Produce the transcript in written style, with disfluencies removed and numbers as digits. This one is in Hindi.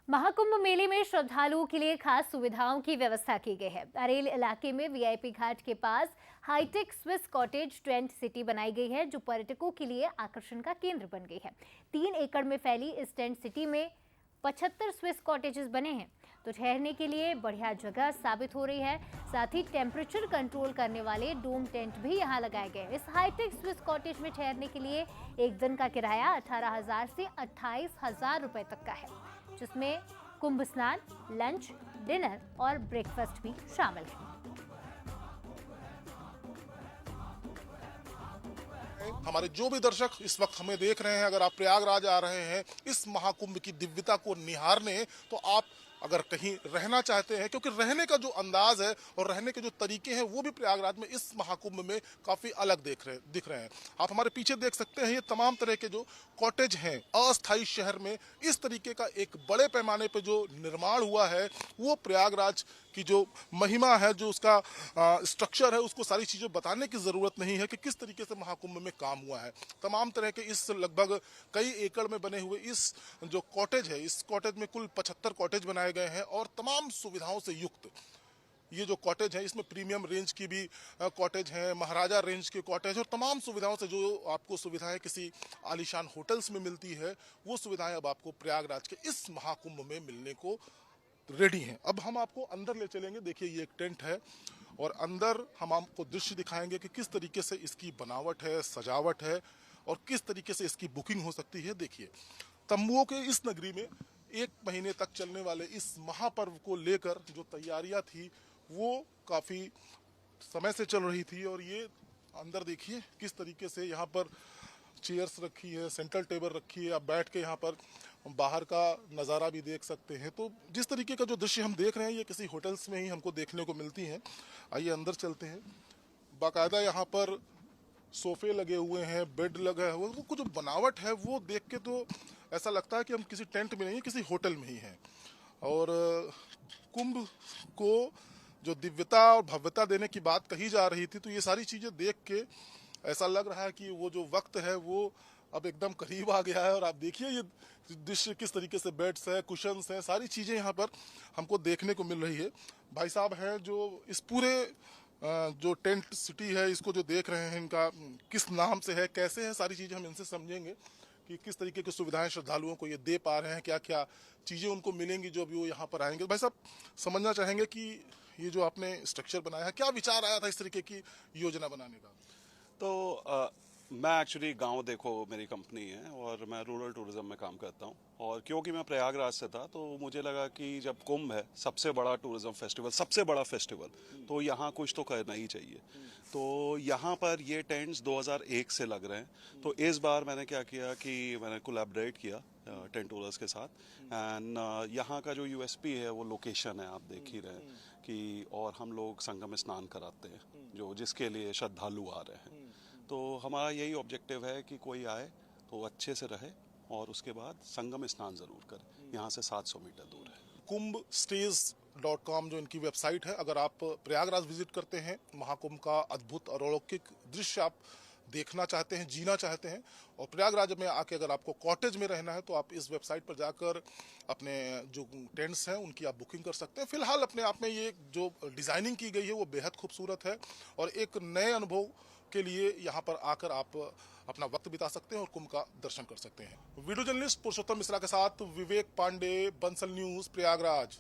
महाकुंभ मेले में श्रद्धालुओं के लिए खास सुविधाओं की व्यवस्था की गई है। अरेल इलाके में वीआईपी घाट के पास high tech Swiss cottage tent city बनाई गई है, जो पर्यटकों के लिए आकर्षण का केंद्र बन गई है। 3 एकड़ में फैली इस टेंट सिटी में 75 स्विस कॉटेजेस बने हैं, तो ठहरने के लिए बढ़िया जगह साबित हो रही है। साथ ही टेम्परेचर कंट्रोल करने वाले डोम टेंट भी यहाँ लगाए गए। इस हाईटेक स्विस कॉटेज में ठहरने के लिए एक दिन का किराया 18,000 से 28,000 रुपए तक का है, जिसमें कुंभ स्नान, लंच, डिनर और ब्रेकफास्ट भी शामिल है। हमारे जो भी दर्शक इस वक्त हमें देख रहे हैं, अगर आप प्रयागराज आ रहे हैं इस महाकुंभ की दिव्यता को निहारने, तो आप अगर कहीं रहना चाहते हैं, क्योंकि रहने का जो अंदाज है और रहने के जो तरीके हैं वो भी प्रयागराज में इस महाकुंभ में काफी अलग दिख रहे हैं। आप हमारे पीछे देख सकते हैं, ये तमाम तरह के जो कॉटेज हैं अस्थायी शहर में इस तरीके का एक बड़े पैमाने पे जो निर्माण हुआ है, वो प्रयागराज की जो महिमा है, जो उसका स्ट्रक्चर है, उसको सारी चीजें बताने की जरूरत नहीं है कि किस तरीके से महाकुंभ में काम हुआ है। तमाम तरह के इस लगभग कई एकड़ में बने हुए इस जो कॉटेज है, इस कॉटेज में कुल 75 कॉटेज बनाए गए हैं और तमाम सुविधाओं से युक्त ये जो कॉटेज है, इसमें प्रीमियम रेंज की भी कॉटेज है, महाराजा रेंज के कॉटेज, और तमाम सुविधाओं से जो आपको सुविधाएं किसी आलीशान होटल्स में मिलती है, वो सुविधाएं अब आपको प्रयागराज के इस महाकुंभ में मिलने को रेडी हैं। अब हम आपको अंदर ले चलेंगे। देखिए, ये एक टेंट है और अंदर हम आपको दृश्य दिखाएंगे कि किस तरीके से इसकी बनावट है, सजावट है और किस तरीके से इसकी बुकिंग हो सकती है। देखिए, तंबुओं के इस नगरी में 1 महीने तक चलने वाले इस महापर्व को लेकर जो तैयारियां थी वो काफी समय से चल रही थी। और ये अंदर देखिए किस तरीके से यहाँ पर चेयर्स रखी है, सेंट्रल टेबल रखी है, आप बैठ के यहाँ पर बाहर का नज़ारा भी देख सकते हैं। तो जिस तरीके का जो दृश्य हम देख रहे हैं, ये किसी होटल्स में ही हमको देखने को मिलती हैं। आइए अंदर चलते हैं। बाकायदा यहाँ पर सोफे लगे हुए हैं, बेड लगा है, वो जो बनावट है वो देख के तो ऐसा लगता है कि हम किसी टेंट में नहीं, किसी होटल में ही हैं। और कुंभ को जो दिव्यता और भव्यता देने की बात कही जा रही थी, तो ये सारी चीज़ें देख के ऐसा लग रहा है कि वो जो वक्त है वो अब एकदम करीब आ गया है। और आप देखिए ये दृश्य किस तरीके से, बेड्स है, कुशन्स हैं, सारी चीज़ें यहाँ पर हमको देखने को मिल रही है। भाई साहब हैं जो इस पूरे जो टेंट सिटी है इसको जो देख रहे हैं, इनका किस नाम से है, कैसे है, सारी चीज़ें हम इनसे समझेंगे कि किस तरीके की सुविधाएं श्रद्धालुओं को ये दे पा रहे हैं, क्या क्या चीज़ें उनको मिलेंगी जो अभी वो यहाँ पर आएंगे। भाई साहब, समझना चाहेंगे कि ये जो आपने स्ट्रक्चर बनाया है, क्या विचार आया था इस तरीके की योजना बनाने का? तो मैं एक्चुअली गांव देखो मेरी कंपनी है और मैं रूरल टूरिज्म में काम करता हूं। और क्योंकि मैं प्रयागराज से था तो मुझे लगा कि जब कुंभ है, सबसे बड़ा टूरिज्म फेस्टिवल, सबसे बड़ा फेस्टिवल, तो यहाँ कुछ तो करना ही चाहिए। तो यहाँ पर ये टेंट्स 2001 से लग रहे हैं। तो इस बार मैंने क्या किया कि मैंने कोलैबोरेट किया टेंट ओनर्स के साथ। एंड यहाँ का जो यूएसपी है वो लोकेशन है, आप देख ही रहे हैं कि, और हम लोग संगम स्नान कराते हैं जो जिसके लिए श्रद्धालु आ रहे हैं। तो हमारा यही ऑब्जेक्टिव है कि कोई आए तो अच्छे से रहे और उसके बाद संगम स्नान जरूर करे। यहाँ से 700 मीटर दूर है। kumbhstays.com जो इनकी वेबसाइट है, अगर आप प्रयागराज विजिट करते हैं, महाकुंभ का अद्भुत और अलौकिक दृश्य आप देखना चाहते हैं, जीना चाहते हैं, और प्रयागराज में आके अगर आपको कॉटेज में रहना है, तो आप इस वेबसाइट पर जाकर अपने जो टेंट्स हैं उनकी आप बुकिंग कर सकते हैं। फिलहाल अपने आप में ये जो डिज़ाइनिंग की गई है वो बेहद खूबसूरत है और एक नए अनुभव के लिए यहाँ पर आकर आप अपना वक्त बिता सकते हैं और कुंभ का दर्शन कर सकते हैं। वीडियो जर्नलिस्ट पुरुषोत्तम मिश्रा के साथ विवेक पांडे, बंसल न्यूज़, प्रयागराज।